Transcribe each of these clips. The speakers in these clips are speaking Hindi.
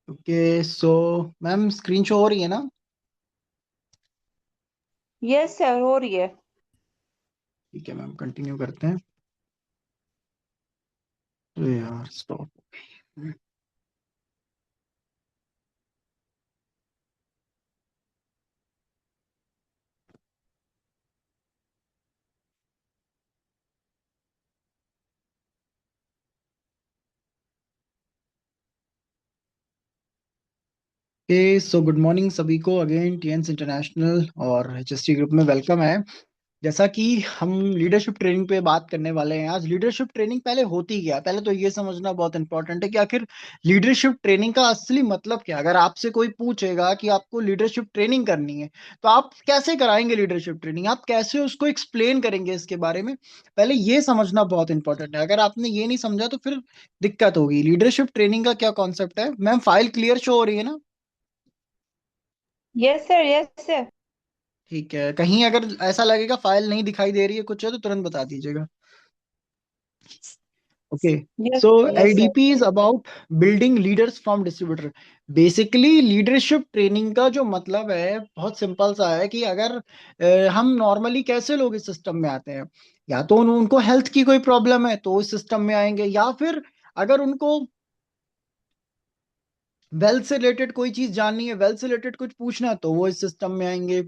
Okay so ma'am screen show हो रही है ना। यस सर, हो रही है। ठीक है मैम, कंटिन्यू करते हैं। अरे यार stop. Okay so good morning सभी को, अगेन टीएन्स इंटरनेशनल और एचएसटी ग्रुप में वेलकम है। जैसा कि हम लीडरशिप ट्रेनिंग पे बात करने वाले हैं आज। लीडरशिप ट्रेनिंग पहले होती क्या है, पहले तो ये समझना बहुत इंपॉर्टेंट है कि आखिर लीडरशिप ट्रेनिंग का असली मतलब क्या है। अगर आपसे कोई पूछेगा कि आपको लीडरशिप ट्रेनिंग करनी है तो आप कैसे कराएंगे लीडरशिप ट्रेनिंग, आप कैसे उसको एक्सप्लेन करेंगे इसके बारे में, पहले ये समझना बहुत इंपॉर्टेंट है। अगर आपने ये नहीं समझा तो फिर दिक्कत होगी। लीडरशिप ट्रेनिंग का क्या कॉन्सेप्ट है मैम, फाइल क्लियर शो हो रही है ना। Yes sir, yes sir. ठीक है, कहीं अगर ऐसा लगेगा फाइल नहीं दिखाई दे रही है कुछ है तो तुरंत बता दीजिएगा। Okay yes so sir, yes sir. LDP is about building leaders from distributor. Basically leadership training का जो मतलब है बहुत सिंपल सा है कि अगर हम नॉर्मली कैसे लोग इस सिस्टम में आते हैं, या तो उनको हेल्थ की कोई प्रॉब्लम है तो इस सिस्टम में आएंगे, या फिर अगर उनको वेल्थ से रिलेटेड कोई चीज जाननी है, वेल्थ से रिलेटेड कुछ पूछना है तो वो इस सिस्टम में आएंगे।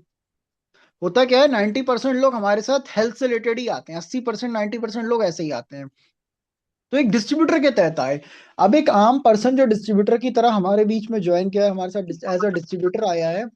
होता क्या है, 90% लोग हमारे साथ हेल्थ से रिलेटेड ही आते हैं, 80% 90% लोग ऐसे ही आते हैं। तो एक डिस्ट्रीब्यूटर के तहत आए। अब एक आम पर्सन जो डिस्ट्रीब्यूटर की तरह हमारे बीच में ज्वाइन किया है, हमारे साथ एज अ डिस्ट्रीब्यूटर आया है,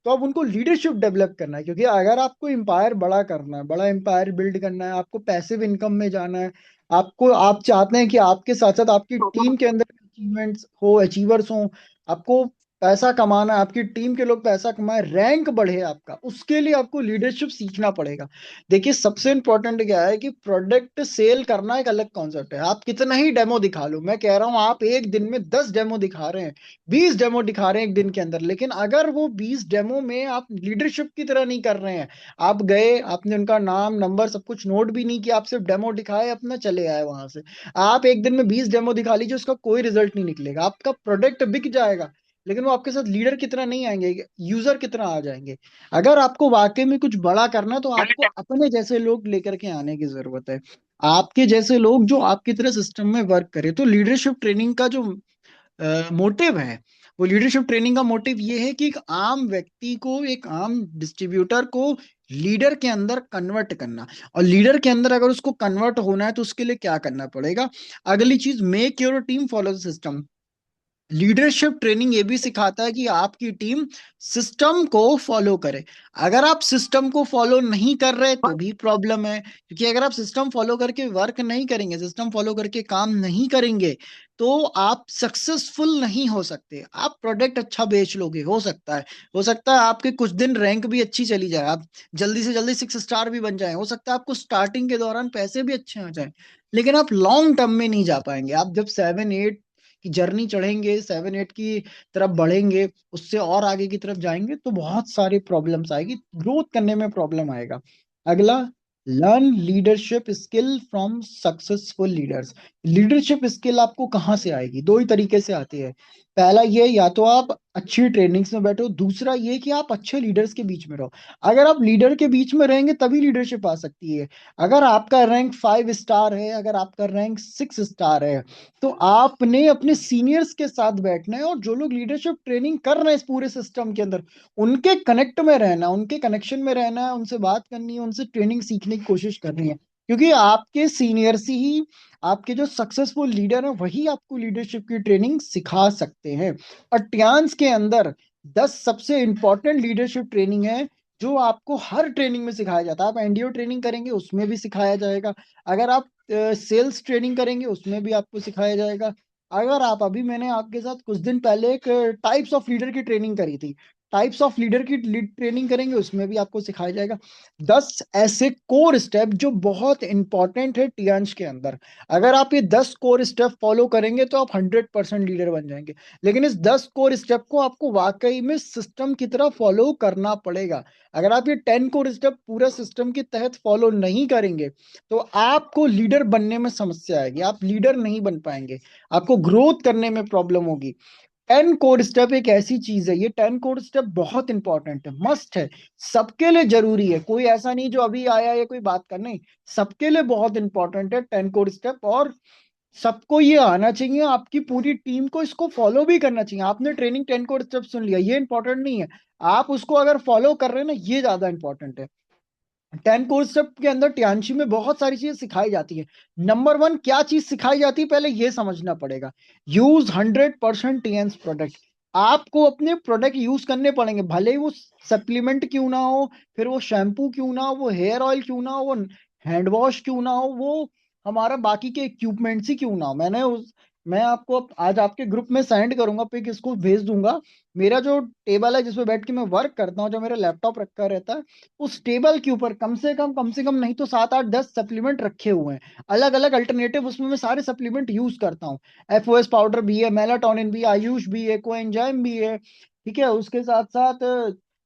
तो अब उनको लीडरशिप डेवलप करना है। क्योंकि अगर आपको एम्पायर बड़ा करना है, बड़ा एम्पायर बिल्ड करना है, आपको पैसिव इनकम में जाना है, आपको आप चाहते हैं कि आपके साथ साथ आपकी टीम के अंदर अचीवमेंट्स हो, अचीवर्स हो, आपको पैसा कमाना है, आपकी टीम के लोग पैसा कमाए, रैंक बढ़े आपका, उसके लिए आपको लीडरशिप सीखना पड़ेगा। देखिए सबसे इंपॉर्टेंट क्या है कि प्रोडक्ट सेल करना एक अलग कॉन्सेप्ट है। आप कितना ही डेमो दिखा लो, मैं कह रहा हूं आप एक दिन में 10 डेमो दिखा रहे हैं, 20 डेमो दिखा रहे हैं एक दिन के अंदर, लेकिन अगर वो 20 डेमो में आप लीडरशिप की तरह नहीं कर रहे हैं, आप गए आपने उनका नाम नंबर सब कुछ नोट भी नहीं किया, आप सिर्फ डेमो दिखाए अपना चले आए वहां से, आप एक दिन में 20 डेमो दिखा लीजिए, उसका कोई रिजल्ट नहीं निकलेगा। आपका प्रोडक्ट बिक जाएगा लेकिन वो आपके साथ लीडर कितना नहीं आएंगे, यूजर कितना आ जाएंगे। अगर आपको वाकई में कुछ बड़ा करना है तो आपको अपने जैसे लोग लेकर के आने की जरूरत है, आपके जैसे लोग जो आपकी तरह सिस्टम में वर्क करे। तो लीडरशिप ट्रेनिंग का जो मोटिव है, वो लीडरशिप ट्रेनिंग का मोटिव ये है कि एक आम व्यक्ति को, एक आम डिस्ट्रीब्यूटर को लीडर के अंदर कन्वर्ट करना। और लीडर के अंदर अगर उसको कन्वर्ट होना है तो उसके लिए क्या करना पड़ेगा। अगली चीज, make your team follow the system. Leadership training ये भी सिखाता है कि आपकी टीम सिस्टम को फॉलो करे। अगर आप सिस्टम को फॉलो नहीं कर रहे तो भी प्रॉब्लम है, क्योंकि अगर आप सिस्टम फॉलो करके वर्क नहीं करेंगे, सिस्टम फॉलो करके काम नहीं करेंगे, तो आप सक्सेसफुल नहीं हो सकते। आप प्रोडक्ट अच्छा बेच लोगे, हो सकता है आपके कुछ दिन रैंक भी अच्छी चली जाए, आप जल्दी से जल्दी 6 स्टार भी बन जाए, हो सकता है आपको स्टार्टिंग के दौरान पैसे भी अच्छे आ जाए, लेकिन आप लॉन्ग टर्म में नहीं जा पाएंगे। आप जब 7 8 की जर्नी चढ़ेंगे, 7 8 की तरफ बढ़ेंगे, उससे और आगे की तरफ जाएंगे तो बहुत सारी प्रॉब्लम्स आएगी, ग्रोथ करने में प्रॉब्लम आएगा। अगला, learn leadership skill from successful leaders. Leadership skill आपको कहाँ से आएगी, दो ही तरीके से आती है। पहला ये, या तो आप अच्छी ट्रेनिंग्स में बैठो, दूसरा ये कि आप अच्छे लीडर्स के बीच में रहो। अगर आप लीडर के बीच में रहेंगे तभी लीडरशिप आ सकती है। अगर आपका रैंक 5 स्टार है, अगर आपका रैंक 6 स्टार है, तो आपने अपने सीनियर्स के साथ बैठना है, और जो लोग लीडरशिप ट्रेनिंग कर रहे हैं इस पूरे सिस्टम के अंदर, उनके कनेक्ट में रहना, उनके कनेक्शन में रहना है, उनसे बात करनी है, उनसे ट्रेनिंग सीखने की कोशिश करनी है। क्योंकि आपके सीनियर्स ही, आपके जो सक्सेसफुल लीडर हैं वही आपको लीडरशिप की ट्रेनिंग सिखा सकते हैं। और ट्यान्स के अंदर 10 सबसे इंपॉर्टेंट लीडरशिप ट्रेनिंग है जो आपको हर ट्रेनिंग में सिखाया जाता है। आप एनडीओ ट्रेनिंग करेंगे उसमें भी सिखाया जाएगा, अगर आप सेल्स ट्रेनिंग करेंगे उसमें भी आपको सिखाया जाएगा, अगर आप अभी, मैंने आपके साथ कुछ दिन पहले एक टाइप्स ऑफ लीडर की ट्रेनिंग करी थी, टाइप्स ऑफ लीडर की ट्रेनिंग करेंगे उसमें भी आपको सिखाया जाएगा। 10 ऐसे कोर स्टेप जो बहुत इंपॉर्टेंट है टियांश के अंदर। अगर आप ये 10 कोर स्टेप फॉलो करेंगे तो आप 100% लीडर बन जाएंगे, लेकिन इस 10 कोर स्टेप को आपको वाकई में सिस्टम की तरह फॉलो करना पड़ेगा। अगर आप ये 10 कोर स्टेप पूरा सिस्टम के तहत फॉलो नहीं करेंगे तो आपको लीडर बनने में समस्या आएगी, आप लीडर नहीं बन पाएंगे, आपको ग्रोथ करने में प्रॉब्लम होगी। 10 कोड स्टेप एक ऐसी चीज है, ये 10 कोड स्टेप बहुत इंपॉर्टेंट है, मस्ट है, सबके लिए जरूरी है। कोई ऐसा नहीं जो अभी आया है कोई बात कर, नहीं, सबके लिए बहुत इंपॉर्टेंट है 10 कोड स्टेप। और सबको ये आना चाहिए, आपकी पूरी टीम को इसको फॉलो भी करना चाहिए। आपने ट्रेनिंग 10 कोड स्टेप सुन लिया, ये इंपॉर्टेंट नहीं है, आप उसको अगर फॉलो कर रहे हैं ना, ये ज्यादा इंपॉर्टेंट है। 10 कोर्स के अंदर टियांशी में बहुत सारी चीजें सिखाई जाती है। नंबर वन क्या चीज सिखाई जाती है, पहले ये समझना पड़ेगा। Use 100% Tiens product. आपको अपने प्रोडक्ट यूज करने पड़ेंगे, भले ही वो सप्लीमेंट क्यों ना हो, फिर वो शैम्पू क्यों ना हो, वो हेयर ऑयल क्यों ना हो, वो हैंड वॉश क्यों ना हो, वो हमारा बाकी के इक्विपमेंट्स ही क्यों ना हो। मैं आपको आज आपके ग्रुप में सेंड करूंगा, पिक इसको भेज दूंगा। मेरा जो टेबल है जिसपे बैठ के मैं वर्क करता हूँ, जो मेरा लैपटॉप रखा रहता है, उस टेबल के ऊपर कम से कम नहीं तो 7 8 10 सप्लीमेंट रखे हुए हैं, अलग अलग अल्टरनेटिव, उसमें मैं सारे सप्लीमेंट यूज करता हूँ। एफओएस पाउडर भी है, मेलाटोनिन भी है, आयुष भी है, कोएंजाइम भी है, ठीक है, उसके साथ साथ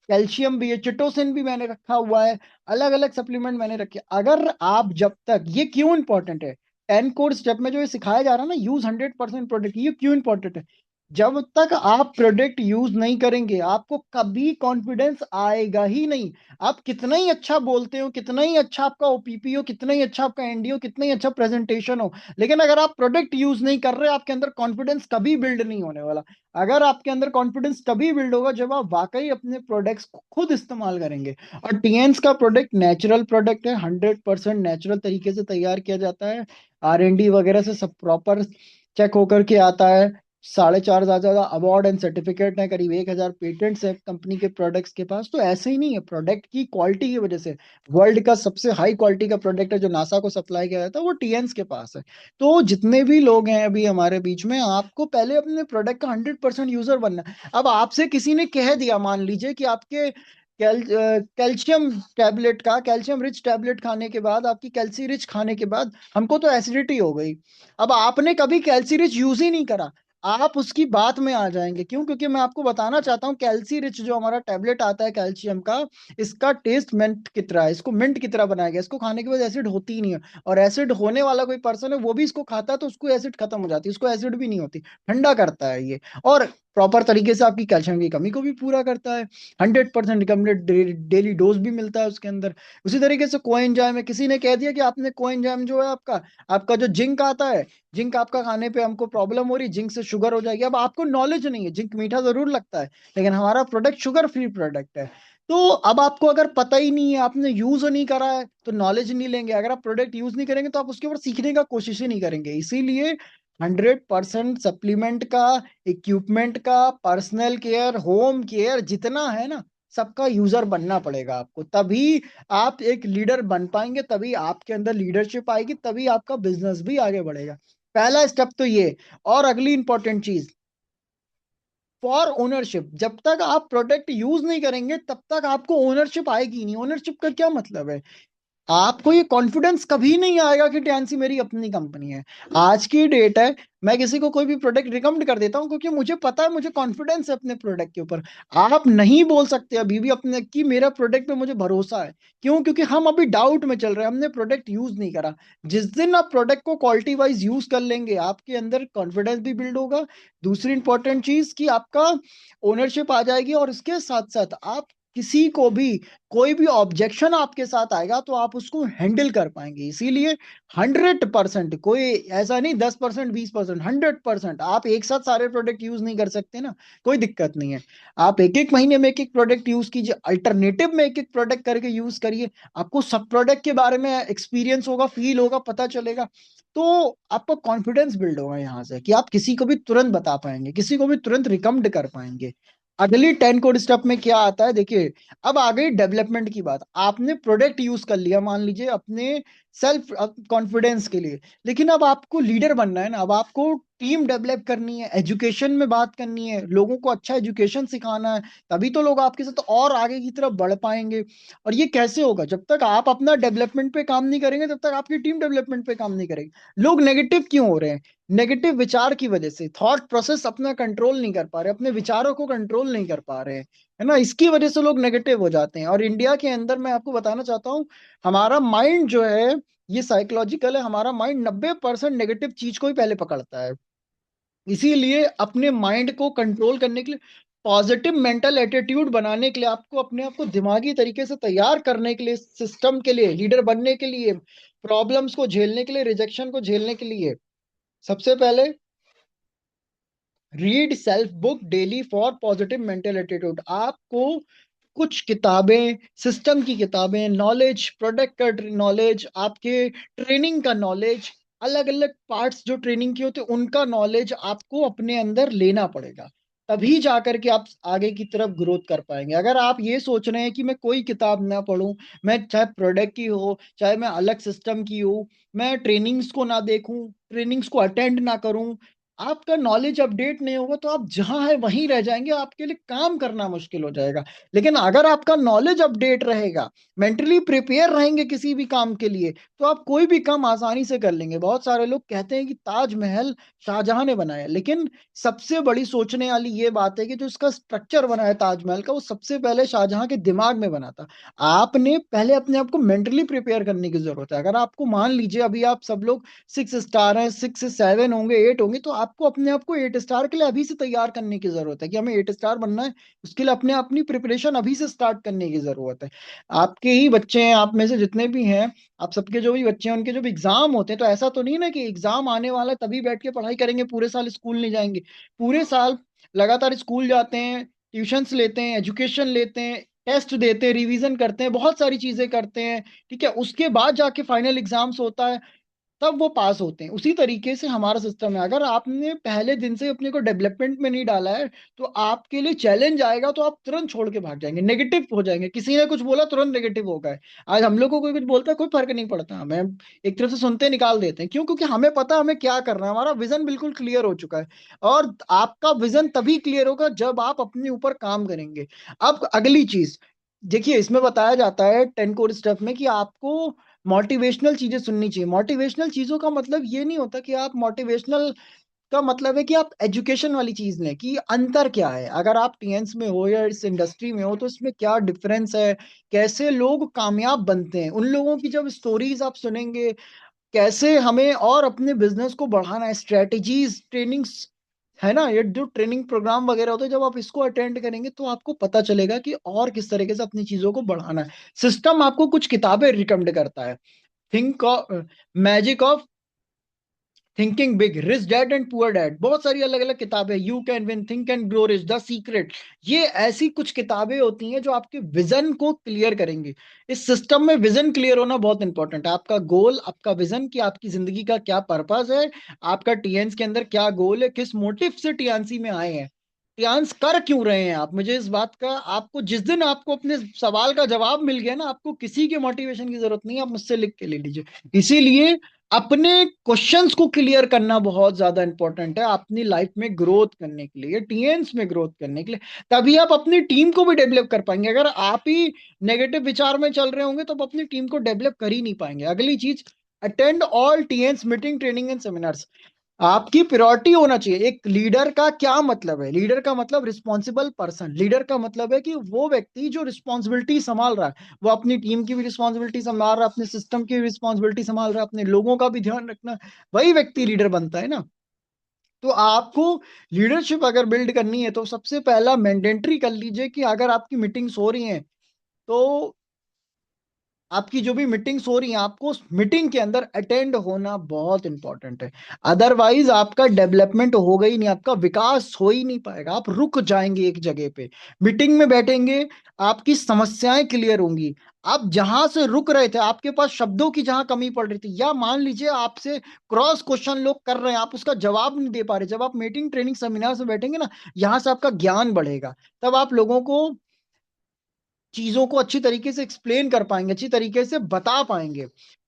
कैल्शियम भी है, चिटोसिन भी मैंने रखा हुआ है, अलग अलग सप्लीमेंट मैंने रखे। अगर आप जब तक, ये क्यों इंपॉर्टेंट है, 10 कोड स्टेप में जो ये सिखाया जा रहा है ना, यूज 100% प्रोडक्ट, ये क्यों इंपॉर्टेंट है। जब तक आप प्रोडक्ट यूज नहीं करेंगे, आपको कभी कॉन्फिडेंस आएगा ही नहीं। आप कितना ही अच्छा बोलते हो, कितना ही अच्छा आपका ओपीपी हो, कितना ही अच्छा आपका एनडी हो, कितना ही अच्छा प्रेजेंटेशन हो, लेकिन अगर आप प्रोडक्ट यूज नहीं कर रहे, आपके अंदर कॉन्फिडेंस कभी बिल्ड नहीं होने वाला। अगर आपके अंदर कॉन्फिडेंस तभी बिल्ड होगा जब आप वाकई अपने प्रोडक्ट्स को खुद इस्तेमाल करेंगे। और टीएन्स का प्रोडक्ट नेचुरल प्रोडक्ट है, 100% नेचुरल तरीके से तैयार किया जाता है, आर एंड डी वगैरह से सब प्रॉपर चेक होकर के आता है। 4,500 ज्यादा अवार्ड एंड सर्टिफिकेट है, करीब 1,000 पेटेंट्स है कंपनी के प्रोडक्ट्स के पास। तो ऐसे ही नहीं है, प्रोडक्ट की क्वालिटी की वजह से वर्ल्ड का सबसे हाई क्वालिटी का प्रोडक्ट है जो नासा को सप्लाई किया जाता है, वो टीएन्स के पास है। तो जितने भी लोग हैं अभी हमारे बीच में, आपको पहले अपने प्रोडक्ट का 100% यूजर बनना है। अब आपसे किसी ने कह दिया, मान लीजिए कि आपके कैल्शियम टैबलेट का, कैल्शियम रिच टैबलेट खाने के बाद, आपकी कैल्सी रिच खाने के बाद हमको तो एसिडिटी हो गई। अब आपने कभी कैल्सी रिच यूज ही नहीं करा, आप उसकी बात में आ जाएंगे। क्यों? क्योंकि मैं आपको बताना चाहता हूँ, कैल्सी रिच जो हमारा टैबलेट आता है कैल्शियम का, इसका टेस्ट मिंट की तरह है, इसको मिंट की तरह बनाया गया, इसको खाने के बाद एसिड होती ही नहीं है। और एसिड होने वाला कोई पर्सन है वो भी इसको खाता है तो उसको एसिड खत्म हो जाती है, इसको एसिड भी नहीं होती, ठंडा करता है ये। और प्रॉपर तरीके से आपकी कैल्शियम की कमी को भी पूरा करता है। 100% रिकमेंडेड डेली डोज भी मिलता है उसके अंदर। उसी तरीके से कोएंजाइम है, किसी ने कह दिया कि आपने कोएंजाइम जो है आपका, आपका जो जिंक आता है, जिंक आपका खाने पे हमको प्रॉब्लम हो रही, जिंक से शुगर हो जाएगी। अब आपको नॉलेज नहीं है, जिंक मीठा जरूर लगता है, लेकिन हमारा प्रोडक्ट शुगर फ्री प्रोडक्ट है। तो अब आपको अगर पता ही नहीं है, आपने यूज नहीं करा है, तो नॉलेज नहीं लेंगे। अगर आप प्रोडक्ट यूज नहीं करेंगे तो आप उसके ऊपर सीखने का कोशिश ही नहीं करेंगे। इसीलिए 100% सप्लीमेंट का, इक्विपमेंट का, पर्सनल केयर, होम केयर जितना है ना, सबका यूजर बनना पड़ेगा आपको। तभी आप एक लीडर बन पाएंगे, तभी आपके अंदर लीडरशिप आएगी, तभी आपका बिजनेस भी आगे बढ़ेगा। पहला स्टेप तो ये। और अगली इंपॉर्टेंट चीज, फॉर ओनरशिप, जब तक आप प्रोडक्ट यूज नहीं करेंगे तब तक आपको ओनरशिप आएगी नहीं। ओनरशिप का क्या मतलब है, आपको ये कॉन्फिडेंस कभी नहीं आएगा कि टैंसी मेरी अपनी कंपनी है। आज की डेट है, मैं किसी को कोई भी प्रोडक्ट रिकमेंड कर देता हूँ क्योंकि मुझे पता है, मुझे कॉन्फिडेंस है अपने प्रोडक्ट के ऊपर। आप नहीं बोल सकते अभी भी अपने कि मेरा प्रोडक्ट पे मुझे भरोसा है। क्यों? क्योंकि हम अभी डाउट में चल रहे हैं, हमने प्रोडक्ट यूज नहीं करा। जिस दिन आप प्रोडक्ट को क्वालिटी वाइज यूज कर लेंगे, आपके अंदर कॉन्फिडेंस भी बिल्ड होगा। दूसरी इंपॉर्टेंट चीज कि आपका ओनरशिप आ जाएगी, और इसके साथ साथ आप किसी को भी, कोई भी ऑब्जेक्शन आपके साथ आएगा तो आप उसको हैंडल कर पाएंगे। इसीलिए 100%, कोई ऐसा नहीं 10% 20%, 100%। आप एक साथ सारे प्रोडक्ट यूज नहीं कर सकते ना, कोई दिक्कत नहीं है। आप एक एक महीने में एक एक प्रोडक्ट यूज कीजिए, अल्टरनेटिव में एक एक प्रोडक्ट करके यूज करिए। आपको सब प्रोडक्ट के बारे में एक्सपीरियंस होगा, फील होगा, पता चलेगा। तो आपको कॉन्फिडेंस बिल्ड होगा यहाँ से कि आप किसी को भी तुरंत बता पाएंगे, किसी को भी तुरंत रिकमेंड कर पाएंगे। अगली 10 कोड स्टेप में क्या आता है, देखिए। अब आ गई डेवलपमेंट की बात। आपने प्रोडक्ट यूज कर लिया मान लीजिए अपने सेल्फ कॉन्फिडेंस के लिए, लेकिन अब आपको लीडर बनना है ना, अब आपको टीम डेवलप करनी है, एजुकेशन में बात करनी है, लोगों को अच्छा एजुकेशन सिखाना है। तभी तो लोग आपके साथ और आगे की तरफ बढ़ पाएंगे। और ये कैसे होगा, जब तक आप अपना डेवलपमेंट पे काम नहीं करेंगे तब तक आपकी टीम डेवलपमेंट पे काम नहीं करेगी। लोग नेगेटिव क्यों हो रहे हैं? नेगेटिव विचार की वजह से, थॉट प्रोसेस अपना कंट्रोल नहीं कर पा रहे, अपने विचारों को कंट्रोल नहीं कर पा रहे हैं, है ना। इसकी वजह से लोग नेगेटिव हो जाते हैं। और इंडिया के अंदर मैं आपको बताना चाहता हूँ, हमारा माइंड जो है, ये साइकोलॉजिकल है, हमारा माइंड 90% नेगेटिव चीज को ही पहले पकड़ता है। इसीलिए अपने माइंड को कंट्रोल करने के लिए, पॉजिटिव मेंटल एटीट्यूड बनाने के लिए, आपको अपने आप को दिमागी तरीके से तैयार करने के लिए, सिस्टम के लिए, लीडर बनने के लिए, प्रॉब्लम्स को झेलने के लिए, रिजेक्शन को झेलने के लिए, सबसे पहले read self book daily for positive mental attitude. आपको कुछ किताबें, सिस्टम की किताबें, नॉलेज, प्रोडक्ट का नॉलेज, आपके ट्रेनिंग का नॉलेज, अलग अलग पार्ट्स जो ट्रेनिंग के होते हैं उनका नॉलेज आपको अपने अंदर लेना पड़ेगा। तभी जाकर के आप आगे की तरफ ग्रोथ कर पाएंगे। अगर आप ये सोच रहे हैं कि मैं कोई किताब ना पढूं, मैं चाहे प्रोडक्ट की हो, चाहे मैं अलग सिस्टम की हो, मैं ट्रेनिंग्स को ना देखूं, ट्रेनिंग्स को अटेंड ना करूं, आपका नॉलेज अपडेट नहीं होगा तो आप जहां है वहीं रह जाएंगे, आपके लिए काम करना मुश्किल हो जाएगा। लेकिन अगर आपका नॉलेज अपडेट रहेगा, मेंटली प्रिपेयर रहेंगे किसी भी काम के लिए, तो आप कोई भी काम आसानी से कर लेंगे। बहुत सारे लोग कहते हैं कि ताजमहल शाहजहां ने बनाया, लेकिन सबसे बड़ी सोचने वाली ये बात है कि जो इसका स्ट्रक्चर बना है ताजमहल का, वो सबसे पहले शाहजहां के दिमाग में बना था। आपने पहले अपने आप को मेंटली प्रिपेयर करने की जरूरत है। अगर आपको मान लीजिए अभी आप सब लोग 6 स्टार हैं, 6 से 7 होंगे, 8 होंगे, तो आपको अपने आप को 8 स्टार के लिए अभी से तैयार करने की जरूरत है कि हमें 8 स्टार बनना है। उसके लिए अपने अपनी प्रिपरेशन अभी से स्टार्ट करने की जरूरत है। आपके ही बच्चे हैं, आप में से जितने भी हैं, आप सबके जो भी बच्चे हैं, उनके जो भी एग्जाम होते हैं, तो ऐसा तो नहीं ना कि एग्जाम आने वाला है तभी बैठ के पढ़ाई करेंगे, पूरे साल स्कूल नहीं जाएंगे। पूरे साल लगातार स्कूल जाते हैं, ट्यूशंस लेते हैं, एजुकेशन लेते हैं, टेस्ट देते हैं, रिवीजन करते हैं, बहुत सारी चीजें करते हैं। ठीक है, उसके बाद जाके फाइनल एग्जाम्स होता है, तब वो पास होते हैं। उसी तरीके से हमारा सिस्टम है। अगर आपने पहले दिन से अपने को डेवलपमेंट में नहीं डाला है, तो आपके लिए चैलेंज आएगा तो आप तुरंत छोड़ के भाग जाएंगे, नेगेटिव हो जाएंगे। किसी ने कुछ बोला तुरंत नेगेटिव हो गए। आज हम लोग को कोई कुछ बोलता है, कोई फर्क नहीं पड़ता, हमें एक तरफ से सुनते निकाल देते हैं। क्यों? क्योंकि हमें पता है हमें क्या करना है, हमारा विजन बिल्कुल क्लियर हो चुका है। और आपका विजन तभी क्लियर होगा जब आप अपने ऊपर काम करेंगे। अब अगली चीज देखिए, इसमें बताया जाता है 10 कोर स्टेप में कि आपको मोटिवेशनल चीजें सुननी चाहिए। मोटिवेशनल चीजों का मतलब ये नहीं होता कि आप मोटिवेशनल का मतलब है कि आप एजुकेशन वाली चीज लें, कि अंतर क्या है, अगर आप टीएंस में हो या इस इंडस्ट्री में हो तो इसमें क्या डिफरेंस है, कैसे लोग कामयाब बनते हैं, उन लोगों की जब स्टोरीज आप सुनेंगे, कैसे हमें और अपने बिजनेस को बढ़ाना है, स्ट्रेटेजीज, ट्रेनिंग्स, है ना, ये जो ट्रेनिंग प्रोग्राम वगैरह होते हैं, जब आप इसको अटेंड करेंगे तो आपको पता चलेगा कि और किस तरीके से अपनी चीजों को बढ़ाना है। सिस्टम आपको कुछ किताबें रिकमेंड करता है। Think magic of thinking big, rich dad and poor dad, बहुत सारी अलग अलग किताबें, you can win, think and grow rich, the secret, ये ऐसी कुछ किताबें होती हैं जो आपके विजन को क्लियर करेंगी। इस सिस्टम में विजन क्लियर होना बहुत इंपॉर्टेंट है। आपका गोल, आपका विजन, कि आपकी जिंदगी का क्या पर्पस है, आपका टीएनस के अंदर क्या गोल है, किस मोटिव से टीएनसी में आए हैं, टीएनस कर क्यों रहे हैं आप। मुझे इस बात का, आपको जिस दिन आपको अपने सवाल का जवाब मिल गया ना, आपको किसी के मोटिवेशन की जरूरत नहीं है, आप मुझसे लिख के ले लीजिए। इसीलिए अपने क्वेश्चंस को क्लियर करना बहुत ज्यादा इंपॉर्टेंट है अपनी लाइफ में ग्रोथ करने के लिए, टीएन्स में ग्रोथ करने के लिए। तभी आप अपनी टीम को भी डेवलप कर पाएंगे। अगर आप ही नेगेटिव विचार में चल रहे होंगे तो आप अपनी टीम को डेवलप कर ही नहीं पाएंगे। अगली चीज, attend all Tiens meeting, training and seminars. आपकी प्रायोरिटी होना चाहिए। एक लीडर का क्या मतलब है? लीडर का मतलब रिस्पॉन्सिबल पर्सन। लीडर का मतलब है कि वो व्यक्ति जो रिस्पॉन्सिबिलिटी संभाल रहा है, वो अपनी टीम की भी रिस्पॉन्सिबिलिटी संभाल रहा है, अपने सिस्टम की भी रिस्पॉन्सिबिलिटी संभाल रहा है, अपने लोगों का भी ध्यान रखना, वही व्यक्ति लीडर बनता है ना। तो आपको लीडरशिप अगर बिल्ड करनी है तो सबसे पहला मैंडेटरी कर लीजिए कि अगर आपकी मीटिंग्स हो रही हैं, तो आपकी जो भी मीटिंग्स हो रही हैं, आपको उस मीटिंग के अंदर अटेंड होना बहुत इंपॉर्टेंट है। अदरवाइज आपका डेवलपमेंट होगा ही नहीं, आपका विकास हो ही नहीं पाएगा, आप रुक जाएंगे एक जगह पे। मीटिंग में बैठेंगे, आपकी समस्याएं क्लियर होंगी। आप जहां से रुक रहे थे, आपके पास शब्दों की जहां कमी पड़ रही थी, या मान लीजिए आपसे क्रॉस क्वेश्चन लोग कर रहे हैं, आप उसका जवाब नहीं दे पा रहे, जब आप मीटिंग, ट्रेनिंग, सेमिनार में बैठेंगे ना, यहाँ से आपका ज्ञान बढ़ेगा। तब आप लोगों को चीजों को अच्छी तरीके से एक्सप्लेन कर पाएंगे, अच्छी तरीके से बता पाएंगे।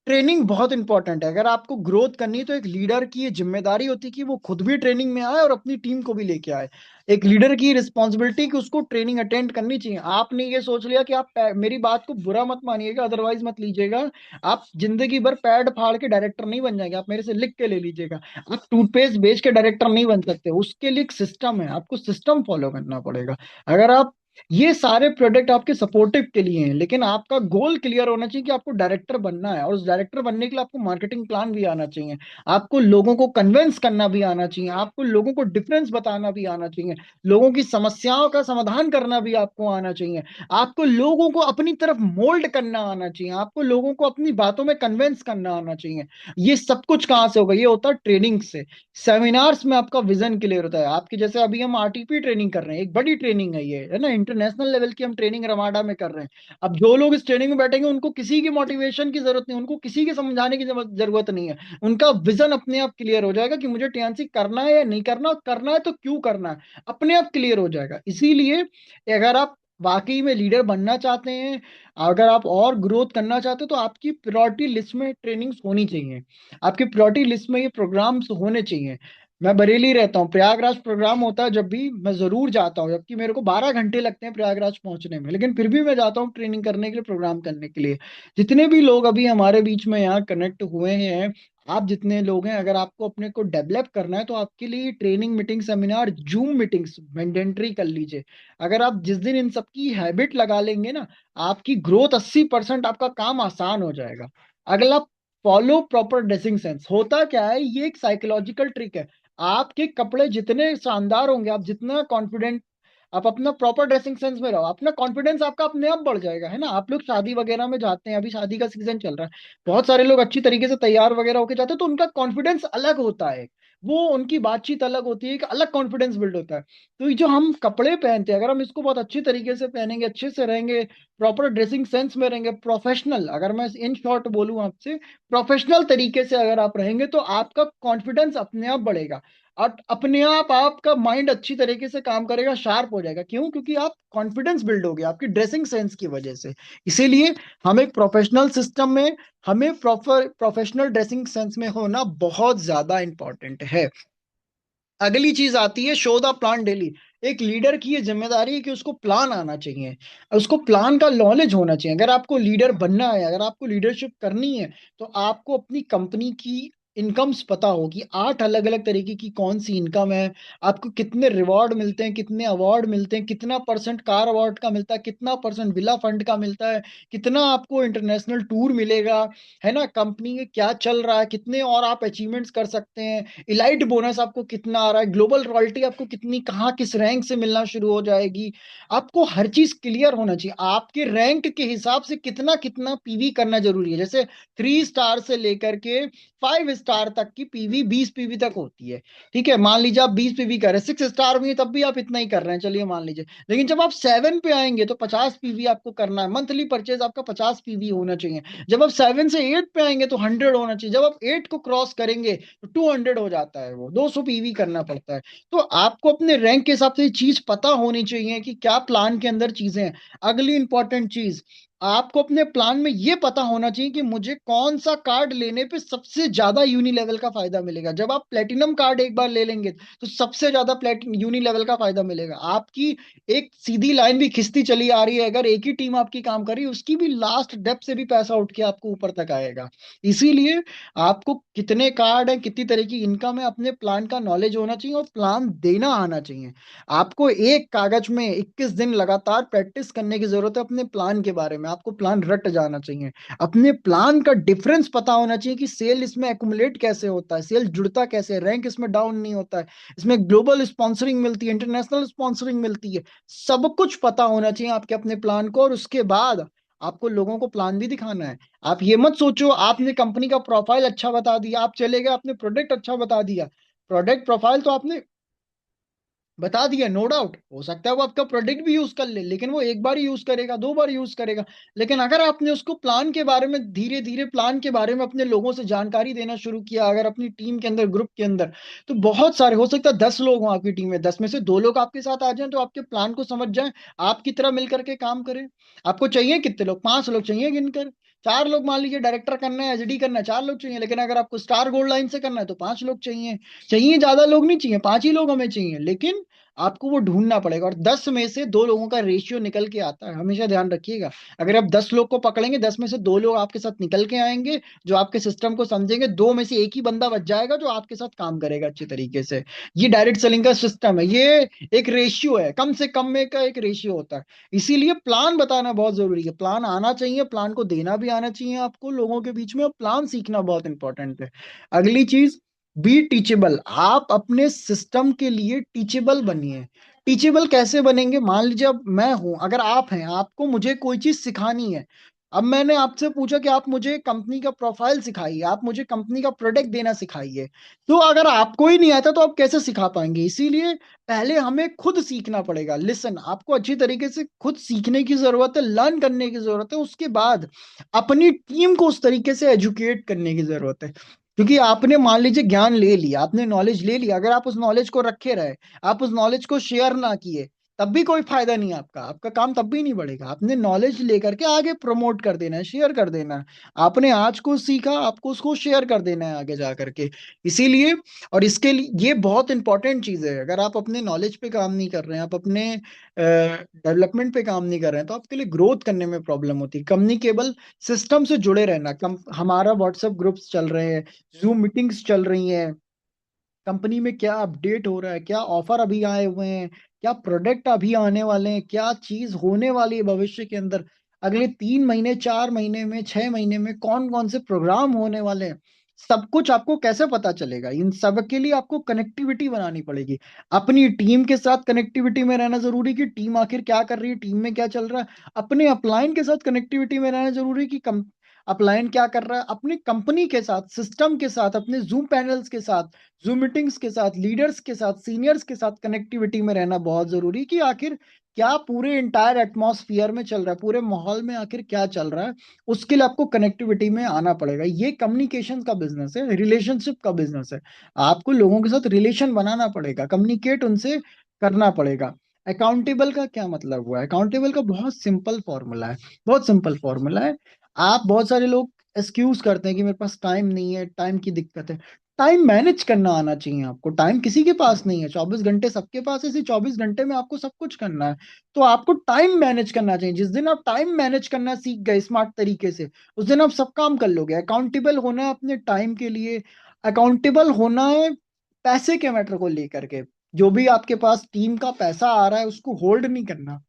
ट्रेनिंग बहुत इंपॉर्टेंट है। अगर आपको ग्रोथ करनी है तो एक लीडर की ये जिम्मेदारी होती है कि वो खुद भी ट्रेनिंग में आए और अपनी टीम को भी लेके आए। एक लीडर की रिस्पॉन्सिबिलिटी कि उसको ट्रेनिंग अटेंड करनी चाहिए। आपने ये सोच लिया कि आप मेरी बात को बुरा मत मानिएगा, अदरवाइज मत लीजिएगा, आप जिंदगी भर पैड फाड़ के डायरेक्टर नहीं बन जाएंगे। आप मेरे से लिख के ले लीजिएगा, आप टूथपेस्ट बेच के डायरेक्टर नहीं बन सकते। उसके लिए एक सिस्टम है, आपको सिस्टम फॉलो करना पड़ेगा। अगर आप ये सारे प्रोडक्ट आपके सपोर्टिव के लिए हैं, लेकिन आपका गोल क्लियर होना चाहिए कि आपको डायरेक्टर बनना है, और उस डायरेक्टर बनने के लिए आपको मार्केटिंग प्लान भी आना चाहिए, आपको लोगों को कन्विंस करना भी आना चाहिए, आपको लोगों को डिफरेंस बताना भी आना चाहिए, लोगों की समस्याओं का समाधान करना भी आपको आना चाहिए, आपको लोगों को अपनी तरफ मोल्ड करना आना चाहिए, आपको लोगों को अपनी बातों में कन्विंस करना आना चाहिए। ये सब कुछ कहाँ से होगा? ये होता है ट्रेनिंग से। सेमिनार्स में आपका विजन क्लियर होता है। आपके जैसे अभी हम आरटीपी ट्रेनिंग कर रहे हैं, एक बड़ी ट्रेनिंग है ये, है ना, इंटरनेशनल लेवल की हम ट्रेनिंग रमाडा में कर रहे हैं। अब जो लोग इस ट्रेनिंग में बैठेंगे उनको किसी की मोटिवेशन की जरूरत नहीं, उनको किसी के समझाने की जरूरत नहीं है। उनका विजन अपने आप क्लियर हो जाएगा कि मुझे टीएनसी करना है या नहीं करना, और करना है तो क्यों करना है, अपने आप क्लियर हो जाएगा। इसीलिए अगर आप वाकई में लीडर बनना चाहते हैं, अगर आप और ग्रोथ करना चाहते हो, तो आपकी प्रायोरिटी लिस्ट में ट्रेनिंग्स होनी चाहिए, आपकी प्रायोरिटी लिस्ट में ये प्रोग्राम्स होने चाहिए। मैं बरेली रहता हूँ, प्रयागराज प्रोग्राम होता है जब भी, मैं जरूर जाता हूँ, जबकि मेरे को 12 घंटे लगते हैं प्रयागराज पहुंचने में, लेकिन फिर भी मैं जाता हूँ ट्रेनिंग करने के लिए, प्रोग्राम करने के लिए। जितने भी लोग अभी हमारे बीच में यहाँ कनेक्ट हुए हैं, आप जितने लोग हैं, अगर आपको अपने को डेवलप करना है तो आपके लिए training, meeting, seminar, zoom meetings mandatory कर लीजिए। अगर आप जिस दिन इन सबकी हैबिट लगा लेंगे ना, आपकी ग्रोथ 80%, आपका काम आसान हो जाएगा। अगला, फॉलो प्रॉपर ड्रेसिंग सेंस। होता क्या है, ये एक साइकोलॉजिकल ट्रिक है। आपके कपड़े जितने शानदार होंगे, आप जितना कॉन्फिडेंट, आप अपना प्रॉपर ड्रेसिंग सेंस में रहो, अपना कॉन्फिडेंस आपका अपने आप बढ़ जाएगा, है ना। आप लोग शादी वगैरह में जाते हैं, अभी शादी का सीजन चल रहा है, बहुत सारे लोग अच्छी तरीके से तैयार वगैरह होके जाते हैं, तो उनका कॉन्फिडेंस अलग होता है, वो उनकी बातचीत अलग होती है, एक अलग कॉन्फिडेंस बिल्ड होता है। तो ये जो हम कपड़े पहनते हैं, अगर हम इसको बहुत अच्छी तरीके से पहनेंगे, अच्छे से रहेंगे, प्रॉपर ड्रेसिंग सेंस में रहेंगे, प्रोफेशनल, अगर मैं इन शॉर्ट बोलूं आपसे, प्रोफेशनल तरीके से अगर आप रहेंगे, तो आपका कॉन्फिडेंस अपने आप बढ़ेगा, और अपने आप आपका माइंड अच्छी तरीके से काम करेगा, शार्प हो जाएगा। क्यों? क्योंकि आप कॉन्फिडेंस बिल्ड हो गया आपकी ड्रेसिंग सेंस की वजह से। इसीलिए हम एक प्रोफेशनल सिस्टम में, हमें प्रॉपर प्रोफेशनल ड्रेसिंग सेंस में होना बहुत ज्यादा इंपॉर्टेंट है। अगली चीज आती है शो द प्लान डेली। एक लीडर की ये जिम्मेदारी है कि उसको प्लान आना चाहिए, उसको प्लान का नॉलेज होना चाहिए। अगर आपको लीडर बनना है, अगर आपको लीडरशिप करनी है, तो आपको अपनी कंपनी की इनकम्स पता हो कि 8 अलग अलग तरीके की कौन सी इनकम है, आपको कितने रिवॉर्ड मिलते हैं, कितने अवार्ड मिलते हैं, कितना परसेंट कार अवार्ड का मिलता है, कितना परसेंट विला फंड का मिलता है, कितना आपको इंटरनेशनल टूर मिलेगा, है ना, कंपनी में क्या चल रहा है, कितने और आप अचीवमेंट्स कर सकते हैं, इलाइट बोनस आपको कितना आ रहा है, ग्लोबल रॉयल्टी आपको कितनी, कहाँ, किस रैंक से मिलना शुरू हो जाएगी। आपको हर चीज क्लियर होना चाहिए, आपके रैंक के हिसाब से कितना कितना पीवी करना जरूरी है। जैसे 3 स्टार से लेकर के 5 स्टार तक की पीवी 20 पीवी तक होती है। ठीक है, मान लीजिए आप 20 पीवी कर रहे हैं, 6 स्टार में तब भी आप इतना ही कर रहे हैं, चलिए मान लीजिए, लेकिन जब आप 7 पे आएंगे तो 50 पीवी आपको करना है, मंथली परचेज आपका 50 पीवी होना चाहिए। जब आप 7 से 8 पे आएंगे तो 100 होना चाहिए, जब आप 8 को क्रॉस करेंगे तो 200 हो जाता है, वो 200 पीवी करना पड़ता है। तो आपको अपने रैंक के हिसाब से चीज पता होनी चाहिए कि क्या प्लान के अंदर चीजें हैं। अगली इंपॉर्टेंट चीज, आपको अपने प्लान में यह पता होना चाहिए कि मुझे कौन सा कार्ड लेने पे सबसे ज्यादा यूनी लेवल का फायदा मिलेगा। जब आप प्लेटिनम कार्ड एक बार ले लेंगे तो सबसे ज्यादा प्लेटिन यूनी लेवल का फायदा मिलेगा। आपकी एक सीधी लाइन भी खिंचती चली आ रही है, अगर एक ही टीम आपकी काम कर रही है, उसकी भी लास्ट डेप से भी पैसा उठ के आपको ऊपर तक आएगा। इसीलिए आपको कितने कार्ड है, कितनी तरह की इनकम है, अपने प्लान का नॉलेज होना चाहिए और प्लान देना आना चाहिए। आपको एक कागज में 21 दिन लगातार प्रैक्टिस करने की जरूरत है अपने प्लान के बारे में, आपको प्लान रट जाना चाहिए। अपने प्लान का डिफरेंस पता होना चाहिए कि सेल इसमें एक्युमुलेट कैसे होता है, सेल जुड़ता कैसे है, रैंक इसमें डाउन नहीं होता है, इसमें ग्लोबल स्पॉन्सरिंग मिलती है, इंटरनेशनल स्पॉन्सरिंग मिलती है। सब कुछ पता होना चाहिए आपके अपने प्लान को, और उसके बाद आपको लोगों को प्लान भी दिखाना है। आप ये मत सोचो आपने कंपनी का प्रोफाइल अच्छा बता दिया, आप चले गए, आपने प्रोडक्ट अच्छा बता दिया। प्रोडक्ट प्रोफाइल तो आपने बता दिया, नो डाउट, हो सकता है वो आपका प्रोडक्ट भी यूज कर ले, लेकिन वो एक बार यूज करेगा, 2 बार यूज करेगा। लेकिन अगर आपने उसको प्लान के बारे में, धीरे धीरे प्लान के बारे में अपने लोगों से जानकारी देना शुरू किया, अगर अपनी टीम के अंदर, ग्रुप के अंदर, तो बहुत सारे, हो सकता है 10 लोग हों आपकी टीम में, 10 में से 2 लोग आपके साथ आ जाएं, तो आपके प्लान को समझ जाएं, आपकी तरह मिलकर के काम करें। आपको चाहिए कितने लोग? 5 लोग चाहिए गिनकर। 4 लोग मान लीजिए डायरेक्टर करना है, एचडी करना है, 4 लोग चाहिए, लेकिन अगर आपको स्टार गोल्ड लाइन से करना है तो 5 लोग चाहिए। चाहिए ज्यादा लोग नहीं चाहिए, 5 ही लोग हमें चाहिए, लेकिन आपको वो ढूंढना पड़ेगा, और 10 में से 2 लोगों का रेशियो निकल के आता है, हमेशा ध्यान रखिएगा। अगर आप 10 लोग को पकड़ेंगे, 10 में से 2 लोग आपके साथ निकल के आएंगे जो आपके सिस्टम को समझेंगे, 2 में से 1 ही बंदा बच जाएगा जो आपके साथ काम करेगा अच्छे तरीके से। ये डायरेक्ट सेलिंग का सिस्टम है, ये एक रेशियो है, कम से कम में का एक रेशियो होता है। इसीलिए प्लान बताना बहुत जरूरी है, प्लान आना चाहिए, प्लान को देना भी आना चाहिए आपको लोगों के बीच में, और प्लान सीखना बहुत इंपॉर्टेंट है। अगली चीज, बी टीचेबल। आप अपने सिस्टम के लिए टीचेबल बनिए। टीचेबल कैसे बनेंगे? मान लीजिए अब मैं हूं, अगर आप हैं, आपको मुझे कोई चीज सिखानी है। अब मैंने आपसे पूछा कि आप मुझे कंपनी का प्रोफाइल सिखाइए, आप मुझे कंपनी का प्रोडक्ट देना सिखाइए। तो अगर आपको ही नहीं आता तो आप कैसे सिखा पाएंगे? इसीलिए पहले हमें खुद सीखना पड़ेगा। लिसन, आपको अच्छी तरीके से खुद सीखने की जरूरत है, लर्न करने की जरूरत है। उसके बाद अपनी टीम को उस तरीके से एजुकेट करने की जरूरत है। क्योंकि आपने मान लीजिए ज्ञान ले लिया, आपने नॉलेज ले लिया, अगर आप उस नॉलेज को रखे रहे, आप उस नॉलेज को शेयर ना किए, तब भी कोई फायदा नहीं है आपका, आपका काम तब भी नहीं बढ़ेगा। आपने नॉलेज लेकर के आगे प्रमोट कर देना है, शेयर कर देना है। आपने आज को सीखा, आपको उसको शेयर कर देना है आगे जा करके। इसीलिए, और इसके लिए ये बहुत इंपॉर्टेंट चीज है, अगर आप अपने नॉलेज पे काम नहीं कर रहे हैं, आप अपने डेवलपमेंट पे काम नहीं कर रहे हैं, तो आपके लिए ग्रोथ करने में प्रॉब्लम होती है। कम्युनिकेबल सिस्टम से जुड़े रहना, हमारा व्हाट्सएप ग्रुप्स चल रहे हैं, जूम मीटिंग्स चल रही हैं, कंपनी में क्या अपडेट हो रहा है, क्या ऑफर अभी आए हुए हैं, क्या प्रोडक्ट अभी आने वाले हैं, क्या चीज होने वाली है भविष्य के अंदर, अगले 3 महीने, 4 महीने में, 6 महीने में कौन कौन से प्रोग्राम होने वाले हैं, सब कुछ आपको कैसे पता चलेगा? इन सब के लिए आपको कनेक्टिविटी बनानी पड़ेगी। अपनी टीम के साथ कनेक्टिविटी में रहना जरूरी, कि टीम आखिर क्या कर रही है, टीम में क्या चल रहा है। अपने अपलाइन के साथ कनेक्टिविटी में रहना जरूरी, कि अपलाइन क्या कर रहा है, अपनी कंपनी के साथ, सिस्टम के साथ, अपने जूम पैनल्स के साथ, जूम मीटिंग्स के साथ, लीडर्स के साथ, सीनियर्स के साथ कनेक्टिविटी में रहना बहुत जरूरी, कि आखिर क्या पूरे इंटायर एटमॉस्फियर में चल रहा है, पूरे माहौल में आखिर क्या चल रहा है। उसके लिए आपको कनेक्टिविटी में आना पड़ेगा। ये कम्युनिकेशन का बिजनेस है, रिलेशनशिप का बिजनेस है। आपको लोगों के साथ रिलेशन बनाना पड़ेगा, कम्युनिकेट उनसे करना पड़ेगा। अकाउंटेबल का क्या मतलब हुआ? अकाउंटेबल का बहुत सिंपल फॉर्मूला है, बहुत सिंपल फॉर्मूला है। आप, बहुत सारे लोग एक्सक्यूज करते हैं कि मेरे पास टाइम नहीं है, टाइम की दिक्कत है। टाइम मैनेज करना आना चाहिए आपको। टाइम किसी के पास नहीं है, 24 घंटे सबके पास है, इसी 24 घंटे में आपको सब कुछ करना है। तो आपको टाइम मैनेज करना चाहिए। जिस दिन आप टाइम मैनेज करना सीख गए स्मार्ट तरीके से, उस दिन आप सब काम कर लोगे। अकाउंटेबल होना है अपने टाइम के लिए, अकाउंटेबल होना है पैसे के मैटर को लेकर के। जो भी आपके पास टीम का पैसा आ रहा है उसको होल्ड नहीं करना,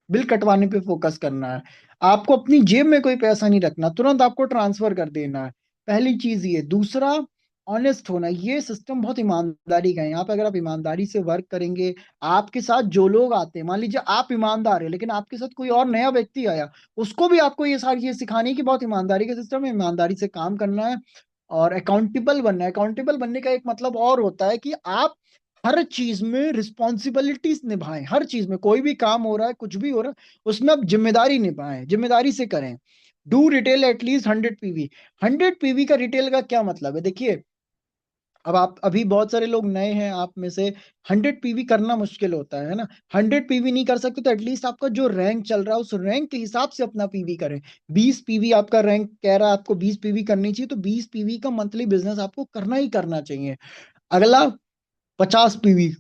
बिल कटवाने पे फोकस करना है। आपको अपनी जेब में कोई पैसा नहीं रखना, तुरंत आपको ट्रांसफर कर देना है। पहली चीज ये। दूसरा, ऑनेस्ट होना। ये सिस्टम बहुत ईमानदारी का है। यहाँ पे अगर आप ईमानदारी से वर्क करेंगे, आपके साथ जो लोग आते हैं, मान लीजिए आप ईमानदार है लेकिन आपके साथ कोई और नया व्यक्ति आया, उसको भी आपको ये सारी चीजें सिखानी है कि बहुत ईमानदारी का सिस्टम है, ईमानदारी से काम करना है और अकाउंटेबल बनना है। अकाउंटेबल बनने का एक मतलब और होता है कि आप हर चीज में रिस्पॉन्सिबिलिटीज निभाएं। हर चीज में, कोई भी काम हो रहा है, कुछ भी हो रहा है, उसमें आप जिम्मेदारी निभाएं, जिम्मेदारी से करें। Do retail at least 100 PV. 100 PV का रिटेल का क्या मतलब है? देखिए, अब आप, अभी बहुत सारे लोग नए हैं आप में से, 100 पीवी करना मुश्किल होता है ना। 100 पीवी नहीं कर सकते तो एटलीस्ट आपका जो रैंक चल रहा है उस रैंक के हिसाब से अपना पीवी करें। 20 पीवी आपका रैंक कह रहा है, आपको 20 पीवी करनी चाहिए, तो 20 पीवी का मंथली बिजनेस आपको करना ही करना चाहिए। अगला, 50 पीवी,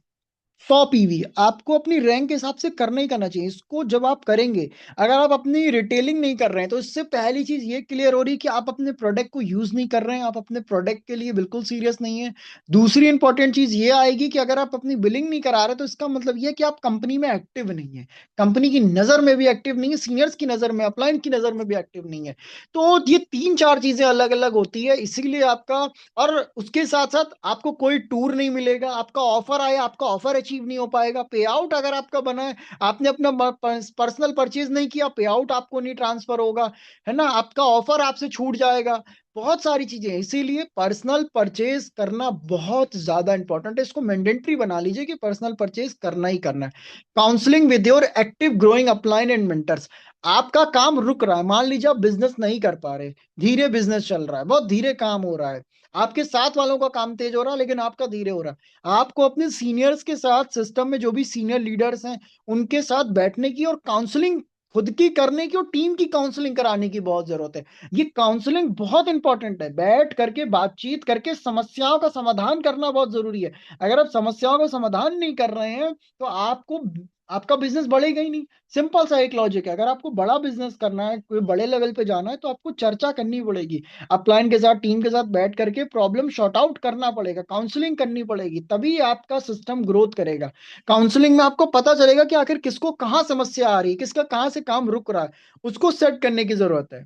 100 पीवी आपको अपनी रैंक के हिसाब से करना ही करना चाहिए। इसको जब आप करेंगे, अगर आप अपनी रिटेलिंग नहीं कर रहे हैं, तो इससे पहली चीज ये क्लियर हो रही है कि आप अपने प्रोडक्ट को यूज नहीं कर रहे हैं, आप अपने प्रोडक्ट के लिए बिल्कुल सीरियस नहीं है। दूसरी इंपॉर्टेंट चीज ये आएगी कि अगर आप अपनी बिलिंग नहीं करा रहे, तो इसका मतलब ये है कि आप कंपनी में एक्टिव नहीं है, कंपनी की नजर में भी एक्टिव नहीं है, सीनियर्स की नजर में, अपलाइन की नजर में भी एक्टिव नहीं है। तो ये 3 4 चीजें अलग अलग होती है, इसीलिए आपका, और उसके साथ साथ आपको कोई टूर नहीं मिलेगा। आपका ऑफर आया, आपका ऑफर अचीव नहीं हो पाएगा। पे आउट अगर आपका बना है, आपने अपना पर्सनल परचेज नहीं किया, पे आउट आपको नहीं ट्रांसफर होगा, है ना, आपका ऑफर आपसे छूट जाएगा। बहुत सारी चीजें हैं, इसीलिए पर्सनल परचेज करना बहुत ज्यादा इंपॉर्टेंट है। इसको मैंडेटरी बना लीजिए कि पर्सनल परचेज करना ही करना है। Counselling with your active growing upline and mentors. आपका काम रुक रहा है, मान लीजिए आप बिजनेस नहीं कर पा रहे, धीरे बिजनेस चल रहा है, बहुत धीरे काम हो रहा है, आपके साथ वालों का काम तेज हो रहा है लेकिन आपका धीरे हो रहा है। आपको अपने सीनियर्स के साथ, सिस्टम में जो भी सीनियर लीडर्स हैं, उनके साथ बैठने की और काउंसलिंग खुद की करने की और टीम की काउंसलिंग कराने की बहुत जरूरत है। ये काउंसलिंग बहुत इंपॉर्टेंट है, बैठ करके बातचीत करके समस्याओं का समाधान करना बहुत जरूरी है। अगर आप समस्याओं का समाधान नहीं कर रहे हैं तो आपको आपका बिजनेस बढ़ेगा ही नहीं। सिंपल सा एक लॉजिक है, अगर आपको बड़ा बिजनेस करना है, कोई बड़े लेवल पे जाना है, तो आपको चर्चा करनी पड़ेगी। अपलाइन के साथ, टीम के साथ बैठ करके प्रॉब्लम शॉर्ट आउट करना पड़ेगा, काउंसलिंग करनी पड़ेगी, तभी आपका सिस्टम ग्रोथ करेगा। काउंसलिंग में आपको पता चलेगा कि आखिर किसको कहाँ समस्या आ रही है, किसका कहाँ से काम रुक रहा है, उसको सेट करने की जरूरत है।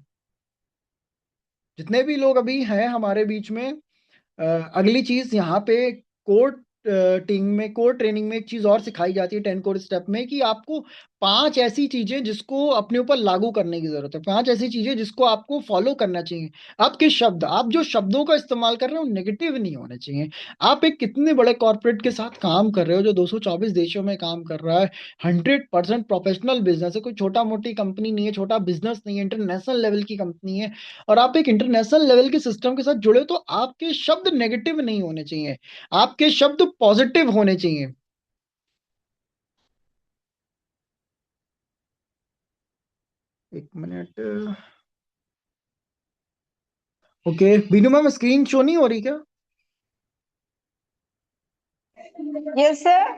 जितने भी लोग अभी हैं हमारे बीच में, अगली चीज यहाँ पे कोर ट्रेनिंग में एक चीज और सिखाई जाती है 10 कोर स्टेप में, कि आपको 5 ऐसी चीजें जिसको अपने ऊपर लागू करने की जरूरत है, 5 ऐसी चीजें जिसको आपको फॉलो करना चाहिए। आपके शब्द, आप जो शब्दों का इस्तेमाल कर रहे हो नेगेटिव नहीं होने चाहिए। आप एक कितने बड़े कॉर्पोरेट के साथ काम कर रहे हो जो 224 देशों में काम कर रहा है, 100% प्रोफेशनल बिजनेस है, कोई छोटा मोटी कंपनी नहीं है, छोटा बिजनेस नहीं है, इंटरनेशनल लेवल की कंपनी है। और आप एक इंटरनेशनल लेवल के सिस्टम के साथ जुड़े हो, तो आपके शब्द नेगेटिव नहीं होने चाहिए, आपके शब्द पॉजिटिव होने चाहिए। 1 minute. Okay Binu ma'am, screen show नहीं हो रही क्या? Yes sir.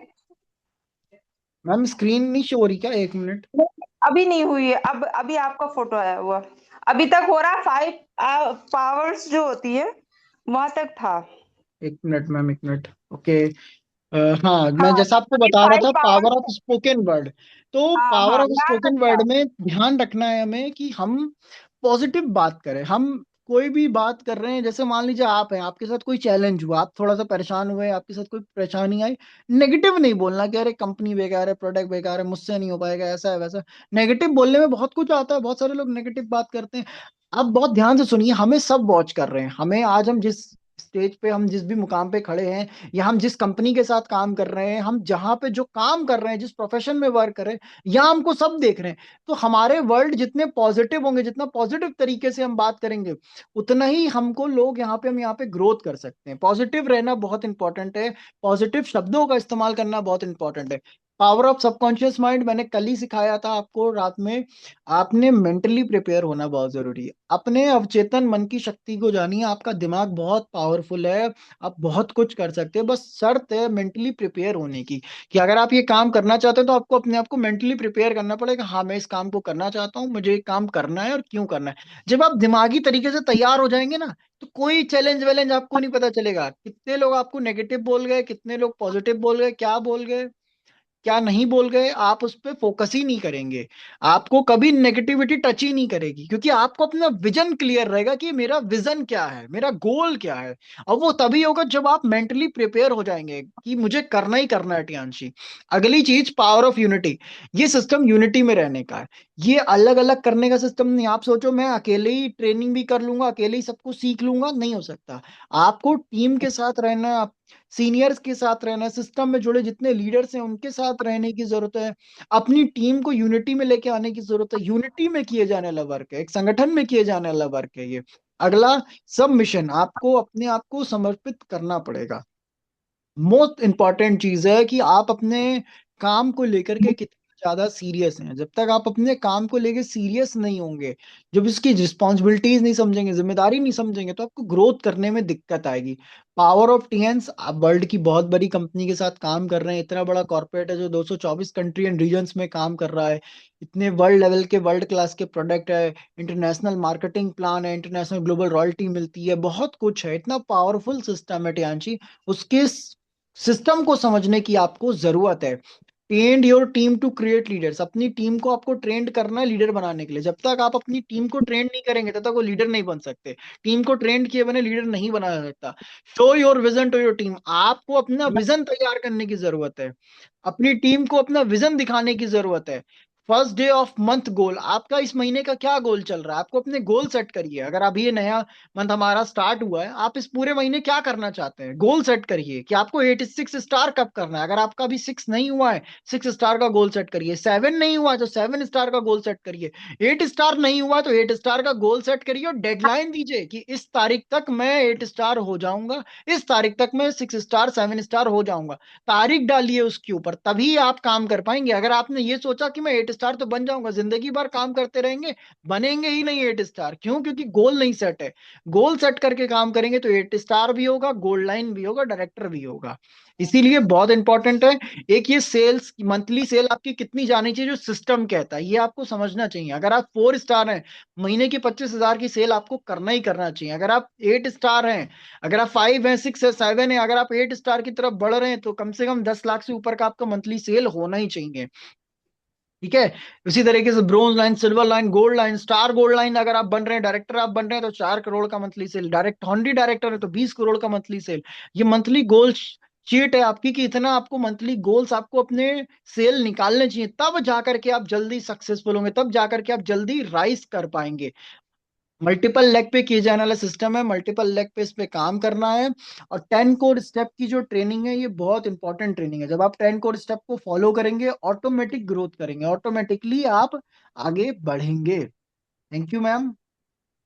मैम स्क्रीन नहीं शो हो रही क्या? 1 मिनट। अभी नहीं हुई है, अब अभी आपका फोटो आया हुआ। अभी तक हो रहा, 5 पावर्स जो होती है वहां तक था। 1 मिनट मैम, 1 मिनट। ओके। हाँ, मैं हाँ, जैसा आपको अभी बता रहा फाइव था, power of powers. Spoken word. तो हाँ पावर हाँ, ऑफ यहाँ तक स्पोकन था। वर्ड में ध्यान रखना है हमें कि हम पॉजिटिव बात करें। हम कोई भी बात कर रहे हैं, जैसे मान लीजिए आप हैं, आपके साथ कोई चैलेंज हुआ, आप थोड़ा सा परेशान हुए, आपके साथ कोई परेशानी आई, नेगेटिव नहीं बोलना कि अरे कंपनी बेकार है, प्रोडक्ट बेकार है, मुझसे नहीं हो पाएगा, ऐसा है वैसा। नेगेटिव बोलने में बहुत कुछ आता है, बहुत सारे लोग नेगेटिव बात करते हैं। आप बहुत ध्यान से सुनिए, हमें सब वॉच कर रहे हैं, हमें आज हम जिस स्टेज पे, हम जिस भी मुकाम पे खड़े हैं, या हम जिस कंपनी के साथ काम कर रहे हैं, हम जहां पे जो काम कर रहे हैं, जिस प्रोफेशन में वर्क कर रहे हैं, यहाँ हमको सब देख रहे हैं। तो हमारे वर्ल्ड जितने पॉजिटिव होंगे, जितना पॉजिटिव तरीके से हम बात करेंगे, उतना ही हमको लोग यहाँ पे, हम यहाँ पे ग्रोथ कर सकते हैं। पॉजिटिव रहना बहुत इंपॉर्टेंट है, पॉजिटिव शब्दों का इस्तेमाल करना बहुत इंपॉर्टेंट है। पावर ऑफ सबकॉन्शियस माइंड मैंने कल ही सिखाया था आपको रात में। आपने मेंटली प्रिपेयर होना बहुत जरूरी है, अपने अवचेतन मन की शक्ति को जानिए, आपका दिमाग बहुत पावरफुल है, आप बहुत कुछ कर सकते हैं, बस शर्त है मेंटली प्रिपेयर होने की। कि अगर आप ये काम करना चाहते हैं तो आपको अपने आप को मेंटली प्रिपेयर करना पड़ेगा, हाँ मैं इस काम को करना चाहता हूँ, मुझे ये काम करना है और क्यों करना है। जब आप दिमागी तरीके से तैयार हो जाएंगे ना, तो कोई चैलेंज वैलेंज आपको नहीं पता चलेगा, कितने लोग आपको नेगेटिव बोल गए, कितने लोग पॉजिटिव बोल गए, क्या बोल गए, क्या नहीं बोल गए, आप उस पर फोकस ही नहीं करेंगे। आपको कभी नेगेटिविटी टच ही नहीं करेगी, क्योंकि आपको अपना विजन क्लियर रहेगा कि मेरा विजन क्या है, मेरा गोल क्या है। और वो तभी होगा जब आप मेंटली प्रिपेयर हो जाएंगे कि मुझे करना ही करना है टियांशी। अगली चीज, पावर ऑफ यूनिटी। ये सिस्टम यूनिटी में रहने का है, ये अलग अलग करने का सिस्टम नहीं। आप सोचो मैं अकेले ही ट्रेनिंग भी कर लूंगा, अकेले ही सब कुछ सीख लूंगा, नहीं हो सकता। आपको टीम के साथ रहना है, सीनियर्स के साथ रहना, सिस्टम में जुड़े जितने लीडर्स हैं उनके साथ रहने की जरूरत है। अपनी टीम को यूनिटी में लेके आने की जरूरत है, यूनिटी में किए जाने वाला वर्क है, एक संगठन में किए जाने वाला वर्क है ये। अगला, सब मिशन, आपको अपने आप को समर्पित करना पड़ेगा। मोस्ट इंपॉर्टेंट चीज है कि आप अपने काम को लेकर के कितना ज्यादा सीरियस हैं। जब तक आप अपने काम को लेकर सीरियस नहीं होंगे, जब इसकी रिस्पॉन्सिबिलिटीज नहीं समझेंगे, जिम्मेदारी नहीं समझेंगे, तो आपको ग्रोथ करने में दिक्कत आएगी। पावर ऑफ टीएंस, आप वर्ल्ड की बहुत बड़ी कंपनी के साथ काम कर रहे हैं, इतना बड़ा कॉर्पोरेट है जो 224 कंट्री एंड रीजन्स में काम कर रहा है, इतने वर्ल्ड लेवल के, वर्ल्ड क्लास के प्रोडक्ट है, इंटरनेशनल मार्केटिंग प्लान है, इंटरनेशनल ग्लोबल रॉयल्टी मिलती है, बहुत कुछ है, इतना पावरफुल सिस्टम है टियांशी। उसके सिस्टम को समझने की आपको जरूरत है। Train your team to create leaders, अपनी टीम को आपको ट्रेंड करना है लीडर बनाने के लिए। जब तक आप अपनी टीम को ट्रेंड नहीं करेंगे तब तक वो लीडर नहीं बन सकते। टीम को ट्रेंड किए बिना लीडर नहीं बना सकता। Show your vision to your team, आपको अपना विजन तैयार करने की जरूरत है, अपनी टीम को अपना विजन दिखाने की जरूरत है। फर्स्ट डे ऑफ मंथ गोल, आपका इस महीने का क्या गोल चल रहा है, आपको अपने गोल सेट करिए। अगर अभी ये नया मंथ हमारा स्टार्ट हुआ है, आप इस पूरे महीने क्या करना चाहते हैं, गोल सेट करिए कि आपको 86 स्टार कब करना है। अगर आपका अभी 6 नहीं हुआ है, 6 स्टार का गोल सेट करिए। 7 नहीं हुआ है तो 7 स्टार का गोल सेट करिए। 8 स्टार नहीं हुआ तो 8 स्टार का गोल सेट करिए, और डेडलाइन दीजिए कि इस तारीख तक मैं 8 स्टार हो जाऊंगा, इस तारीख तक मैं 6 स्टार 7 स्टार हो जाऊंगा। तारीख डालिए उसके ऊपर, तभी आप काम कर पाएंगे। अगर आपने ये सोचा कि मैं 8 स्टार तो बन जाऊंगा, जिंदगी भर काम करते रहेंगे, बनेंगे ही नहीं 8 स्टार। क्यों? क्योंकि गोल नहीं सेट है। गोल सेट करके काम करेंगे तो 8 स्टार भी होगा, गोल्ड लाइन भी होगा, डायरेक्टर भी होगा। इसीलिए बहुत इंपॉर्टेंट है। एक ये सेल्स, मंथली सेल आपकी कितनी जानी चाहिए जो सिस्टम कहता है, ये आपको समझना चाहिए। अगर आप 4 स्टार हैं, महीने की 25,000 की सेल आपको करना ही करना चाहिए। अगर आप 8 स्टार हैं, अगर आप 5 हैं, 6 है, 7 है, अगर आप 8 स्टार की तरफ बढ़ रहे हैं तो कम से कम 10 लाख से ऊपर का आपका मंथली सेल होना ही चाहिए। ठीक है। उसी तरीके से bronze line, silver line, gold line, star gold line अगर आप बन रहे हैं, डायरेक्टर आप बन रहे हैं तो 4 करोड़ का मंथली सेल, डायरेक्ट हॉन्डी डायरेक्टर है तो 20 करोड़ का मंथली सेल। ये मंथली गोल शीट है आपकी कि इतना आपको मंथली गोल्स आपको अपने सेल निकालने चाहिए, तब जाकर के आप जल्दी सक्सेसफुल होंगे, तब जाकर के आप जल्दी राइज कर पाएंगे। मल्टीपल लेग पे किए जाने वाला सिस्टम है, मल्टीपल लेग पे इस पे काम करना है। और 10 कोड स्टेप की जो ट्रेनिंग है ये बहुत इंपॉर्टेंट ट्रेनिंग है। जब आप 10 कोड स्टेप को फॉलो करेंगे ऑटोमेटिक ग्रोथ करेंगे, ऑटोमेटिकली आप आगे बढ़ेंगे। Thank you ma'am.